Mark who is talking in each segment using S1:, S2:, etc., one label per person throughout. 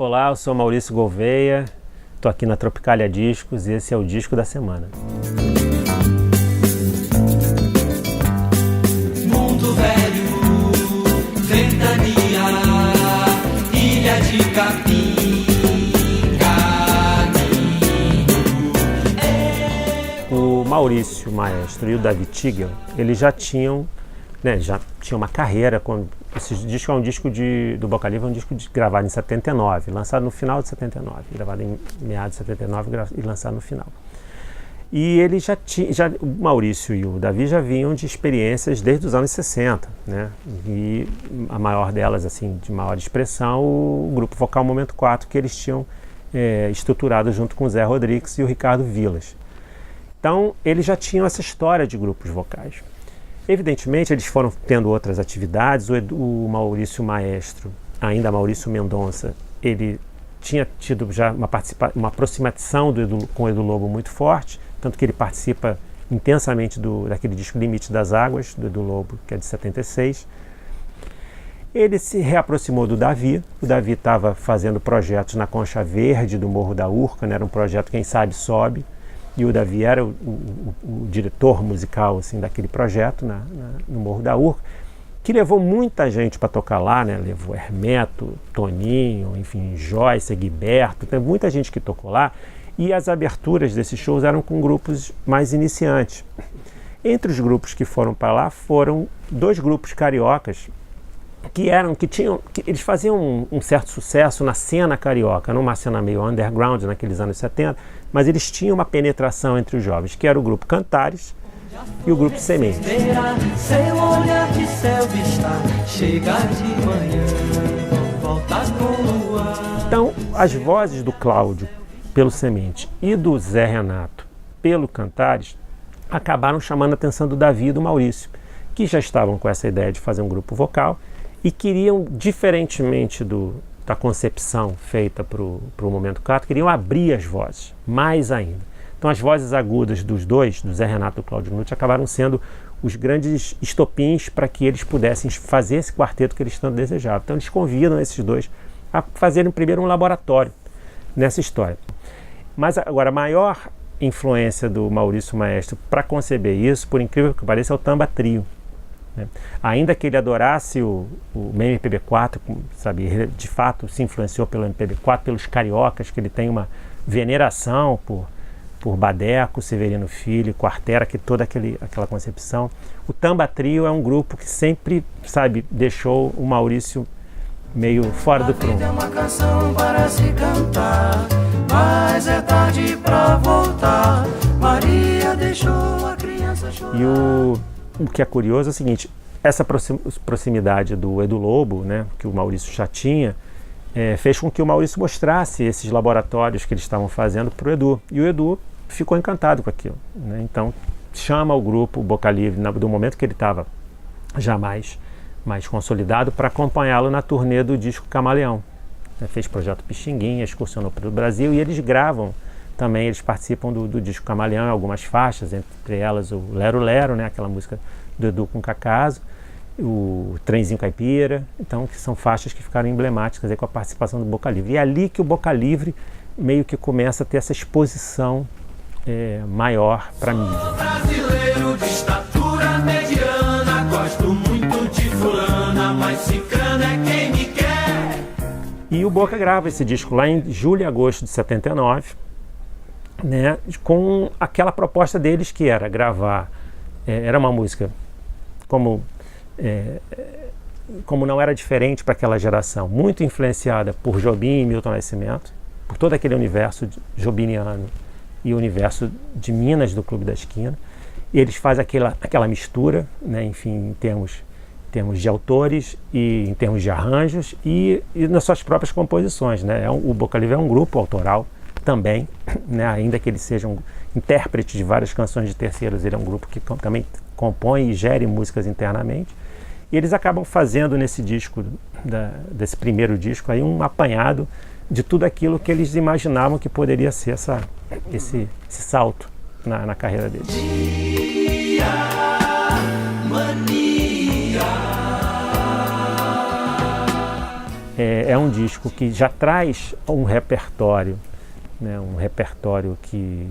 S1: Olá, eu sou Maurício Gouveia, estou aqui na Tropicália Discos e esse é o disco da semana.
S2: Mundo velho, ventania, ilha de capim, caminho.
S1: O Maurício Maestro e o Davi Tigel, eles já tinham uma carreira. Esse disco é um disco do Boca Livre, é um disco gravado em 79, lançado no final de 79, gravado em meados de 79 e lançado no final. E ele o Maurício e o Davi já vinham de experiências desde os anos 60, né? E a maior delas, assim, de maior expressão, o grupo vocal Momento 4, que eles tinham estruturado junto com o Zé Rodrigues e o Ricardo Vilas. Então, eles já tinham essa história de grupos vocais. Evidentemente, eles foram tendo outras atividades. O Maurício Maestro, ainda Maurício Mendonça, ele tinha tido já uma aproximação com o Edu Lobo muito forte, tanto que ele participa intensamente daquele disco Limite das Águas, do Edu Lobo, que é de 76. Ele se reaproximou do Davi. O Davi estava fazendo projetos na Concha Verde do Morro da Urca, né? Era um projeto Quem Sabe Sobe, e o Davi era o diretor musical, assim, daquele projeto no Morro da Urca, que levou muita gente para tocar lá, né? Levou Hermeto, Toninho, enfim, Joyce, Guiberto, tem muita gente que tocou lá, e as aberturas desses shows eram com grupos mais iniciantes. Entre os grupos que foram para lá foram dois grupos cariocas que eles faziam um certo sucesso na cena carioca, numa cena meio underground naqueles anos 70, mas eles tinham uma penetração entre os jovens, que era o grupo Cantares e o grupo Semente.
S2: Seu olhar de céu está, chegar de manhã, voltar com o luar.
S1: Então, as vozes do Cláudio pelo Semente e do Zé Renato pelo Cantares acabaram chamando a atenção do Davi e do Maurício, que já estavam com essa ideia de fazer um grupo vocal e queriam, diferentemente da concepção feita para o Momento 4, queriam abrir as vozes, mais ainda. Então as vozes agudas dos dois, do Zé Renato e do Cláudio Nutti, acabaram sendo os grandes estopins para que eles pudessem fazer esse quarteto que eles tanto desejavam. Então eles convidam esses dois a fazerem primeiro um laboratório nessa história. Mas agora, a maior influência do Maurício Maestro para conceber isso, por incrível que pareça, é o Tamba Trio. Ainda que ele adorasse o MPB4, sabe, ele de fato se influenciou pelo MPB4, pelos cariocas, que ele tem uma veneração por Badeco, Severino Filho, Quartera, que toda aquela concepção. O Tamba Trio é um grupo que sempre, sabe, deixou o Maurício meio fora do prumo.
S2: É uma canção para se cantar, mas é tarde para voltar. Maria deixou a criança chorar.
S1: E o que é curioso é o seguinte: essa proximidade do Edu Lobo, né, que o Maurício já tinha, fez com que o Maurício mostrasse esses laboratórios que eles estavam fazendo para o Edu. E o Edu ficou encantado com aquilo, né? Então chama o grupo Boca Livre, do momento que ele estava já mais consolidado, para acompanhá-lo na turnê do disco Camaleão. Fez projeto Pixinguinha, excursionou pelo Brasil, e eles gravam também, eles participam do disco Camaleão, algumas faixas, entre elas o Lero Lero, né, aquela música do Edu com Cacaso, o Trenzinho Caipira, então, que são faixas que ficaram emblemáticas aí com a participação do Boca Livre. E é ali que o Boca Livre meio que começa a ter essa exposição maior para a mídia.
S2: Sou brasileiro de estatura mediana, gosto muito de fulana, mas cicrana é quem me quer.
S1: E o Boca grava esse disco lá em julho e agosto de 79, né, com aquela proposta deles que era gravar, era uma música como não era diferente para aquela geração, muito influenciada por Jobim e Milton Nascimento, por todo aquele universo jobiniano e o universo de Minas do Clube da Esquina. E eles fazem aquela mistura, né, enfim, em termos de autores e em termos de arranjos e nas suas próprias composições, né? O Boca Livre é um grupo autoral também, né, ainda que ele seja um intérprete de várias canções de terceiros, ele é um grupo que também compõe e gere músicas internamente. E eles acabam fazendo nesse disco, desse primeiro disco, aí, um apanhado de tudo aquilo que eles imaginavam que poderia ser esse salto na carreira deles. é um disco que já traz um repertório, né, um repertório que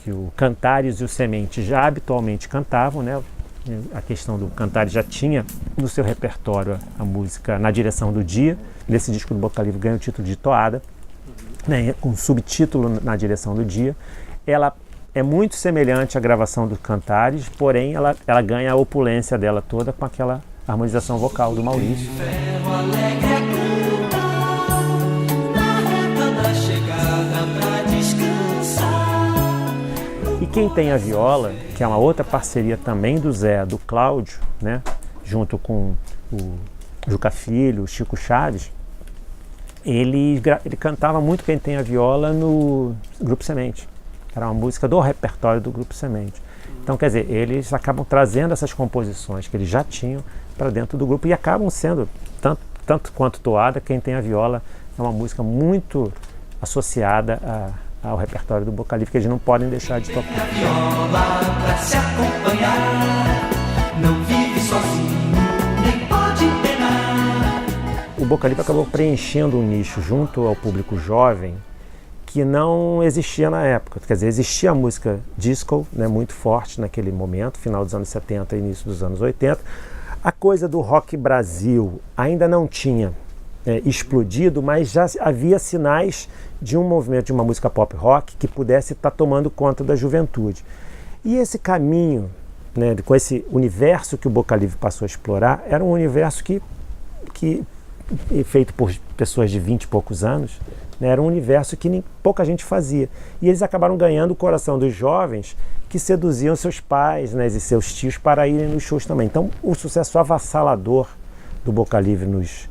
S1: o Cantares e o Semente já habitualmente cantavam, né? A questão do Cantares já tinha no seu repertório a música Na Direção do Dia. Nesse disco do Boca Livre ganha o título de Toada, né, com subtítulo Na Direção do Dia. Ela é muito semelhante à gravação do Cantares, porém ela ganha a opulência dela toda com aquela harmonização vocal do Maurício. E quem tem a viola, que é uma outra parceria também do Zé, do Cláudio, né, junto com o Juca Filho, o Chico Chaves, ele cantava muito Quem Tem a Viola no Grupo Semente. Era uma música do repertório do Grupo Semente. Então, quer dizer, eles acabam trazendo essas composições que eles já tinham para dentro do grupo e acabam sendo, tanto quanto Toada, Quem Tem a Viola é uma música muito associada ao repertório do Boca Livre, que eles não podem deixar de tocar.
S2: Viola pra se acompanhar, não vive sozinho, nem pode penar.
S1: O Boca Livre acabou preenchendo um nicho junto ao público jovem que não existia na época. Quer dizer, existia a música disco, né, muito forte naquele momento, final dos anos 70 e início dos anos 80. A coisa do rock Brasil ainda não tinha explodido, mas já havia sinais de um movimento de uma música pop rock que pudesse estar tomando conta da juventude. E esse caminho, né, com esse universo que o Boca Livre passou a explorar, era um universo que feito por pessoas de 20 e poucos anos, né, era um universo que pouca gente fazia. E eles acabaram ganhando o coração dos jovens que seduziam seus pais, né, e seus tios para irem nos shows também. Então, o sucesso avassalador do Boca Livre nos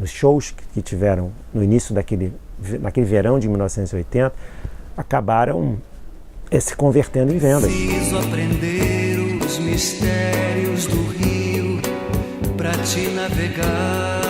S1: shows que tiveram no início naquele verão de 1980, acabaram se convertendo em vendas.
S2: Preciso aprender os mistérios do rio pra te navegar.